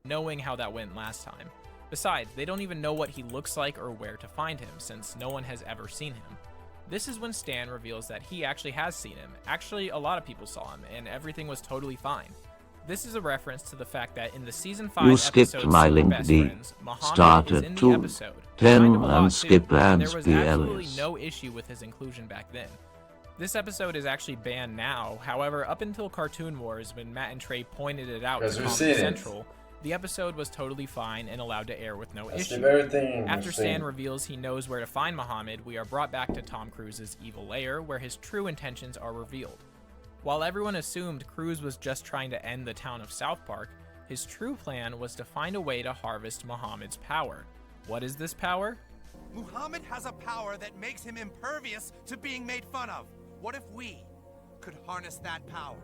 knowing how that went last time. Besides, they don't even know what he looks like or where to find him, since no one has ever seen him. This is when Stan reveals that he actually has seen him. Actually, a lot of people saw him, and everything was totally fine. This is a reference to the fact that in the season 5 You skipped episode my Super link Best D. Friends, Muhammad Start is at in the 2, episode. 10 Kind of a lot and too, skip and ads there was absolutely PLS. no issue with his inclusion back then. This episode is actually banned now. However, up until Cartoon Wars, when Matt and Trey pointed it out to Comedy Central, the episode was totally fine and allowed to air with no issue. After Stan reveals he knows where to find Muhammad, we are brought back to Tom Cruise's evil lair, where his true intentions are revealed. While everyone assumed Cruise was just trying to end the town of South Park, his true plan was to find a way to harvest Muhammad's power. What is this power? Muhammad has a power that makes him impervious to being made fun of. What if we could harness that power?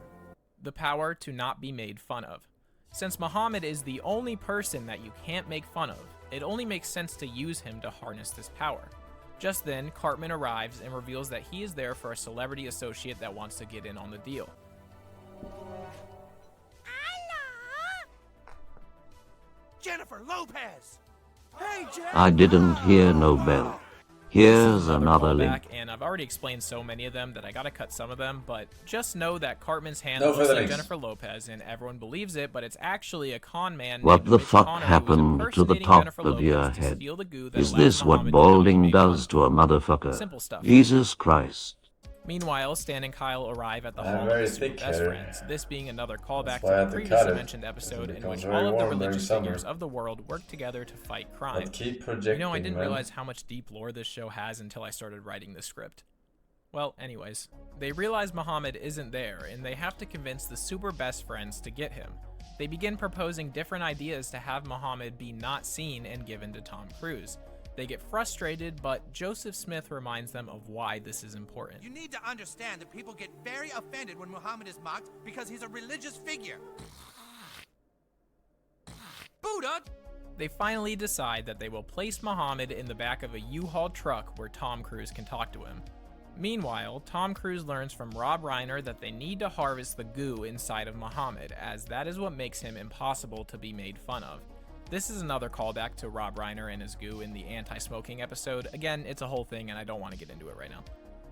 The power to not be made fun of. Since Muhammad is the only person that you can't make fun of, it only makes sense to use him to harness this power. Just then, Cartman arrives and reveals that he is there for a celebrity associate that wants to get in on the deal. Jennifer Lopez! Hey, Jennifer! I didn't hear no bell. Here's another link. And I've already explained so many of them that I gotta cut some of them, but just know that Cartman's hand looks like Jennifer Lopez and everyone believes it, but it's actually a con man. What the fuck happened to the top of your head? Is this what balding does to a motherfucker? Simple stuff. Jesus Christ. Meanwhile, Stan and Kyle arrive at the home of the Super Best Friends, this being another callback to the previously mentioned episode in which all of the religious figures of the world work together to fight crime. You know, I didn't realize how much deep lore this show has until I started writing the script. Well, anyways, they realize Muhammad isn't there, and they have to convince the Super Best Friends to get him. They begin proposing different ideas to have Muhammad be not seen and given to Tom Cruise. They get frustrated, but Joseph Smith reminds them of why this is important. You need to understand that people get very offended when Muhammad is mocked because he's a religious figure. Buddha! They finally decide that they will place Muhammad in the back of a U-Haul truck where Tom Cruise can talk to him. Meanwhile, Tom Cruise learns from Rob Reiner that they need to harvest the goo inside of Muhammad, as that is what makes him impossible to be made fun of. This is another callback to Rob Reiner and his goo in the anti-smoking episode. Again, it's a whole thing and I don't want to get into it right now.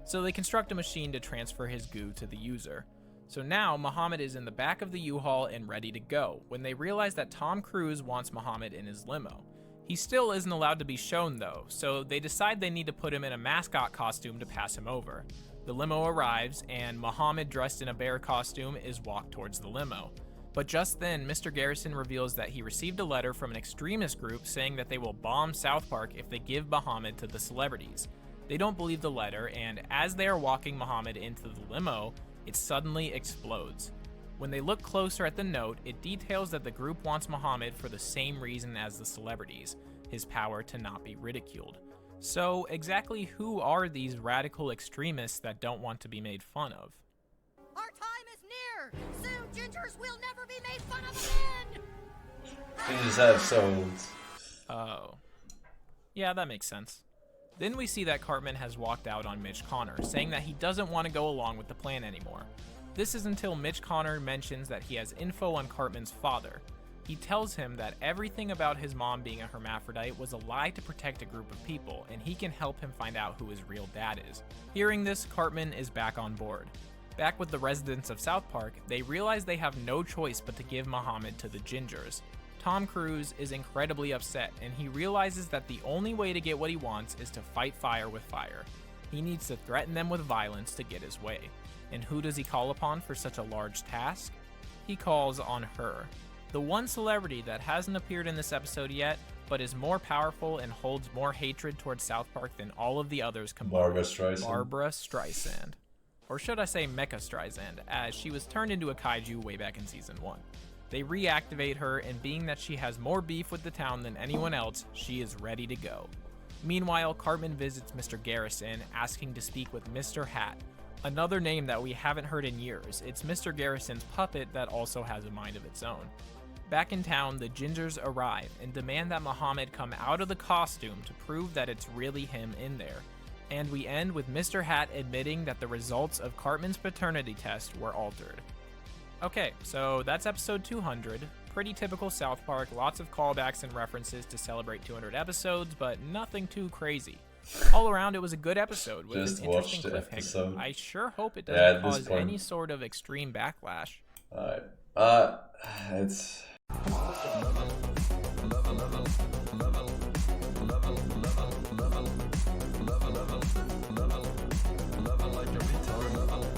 So they construct a machine to transfer his goo to the user. So now Muhammad is in the back of the U-Haul and ready to go, when they realize that Tom Cruise wants Muhammad in his limo. He still isn't allowed to be shown though, so they decide they need to put him in a mascot costume to pass him over. The limo arrives and Muhammad, dressed in a bear costume, is walked towards the limo. But just then, Mr. Garrison reveals that he received a letter from an extremist group saying that they will bomb South Park if they give Muhammad to the celebrities. They don't believe the letter, and as they are walking Muhammad into the limo, it suddenly explodes. When they look closer at the note, it details that the group wants Muhammad for the same reason as the celebrities, his power to not be ridiculed. So exactly who are these radical extremists that don't want to be made fun of? Our time is near! Soon gingers will never be made fun of again! Gingers have souls. Oh. Yeah, that makes sense. Then we see that Cartman has walked out on Mitch Connor, saying that he doesn't want to go along with the plan anymore. This is until Mitch Connor mentions that he has info on Cartman's father. He tells him that everything about his mom being a hermaphrodite was a lie to protect a group of people, and he can help him find out who his real dad is. Hearing this, Cartman is back on board. Back with the residents of South Park, they realize they have no choice but to give Muhammad to the Gingers. Tom Cruise is incredibly upset, and he realizes that the only way to get what he wants is to fight fire with fire. He needs to threaten them with violence to get his way. And who does he call upon for such a large task? He calls on her. The one celebrity that hasn't appeared in this episode yet, but is more powerful and holds more hatred towards South Park than all of the others combined. Barbra Streisand. Or should I say Mecha Streisand, as she was turned into a kaiju way back in Season 1. They reactivate her, and being that she has more beef with the town than anyone else, she is ready to go. Meanwhile, Cartman visits Mr. Garrison, asking to speak with Mr. Hat, another name that we haven't heard in years. It's Mr. Garrison's puppet that also has a mind of its own. Back in town, the Gingers arrive and demand that Muhammad come out of the costume to prove that it's really him in there. And we end with Mr. Hat admitting that the results of Cartman's paternity test were altered. Okay, so that's episode 200. Pretty typical South Park, lots of callbacks and references to celebrate 200 episodes, but nothing too crazy. All around, it was a good episode with Just an interesting watch the cliffhanger. episode. I sure hope it Yeah, doesn't at this cause point. any sort of extreme backlash. Alright. It's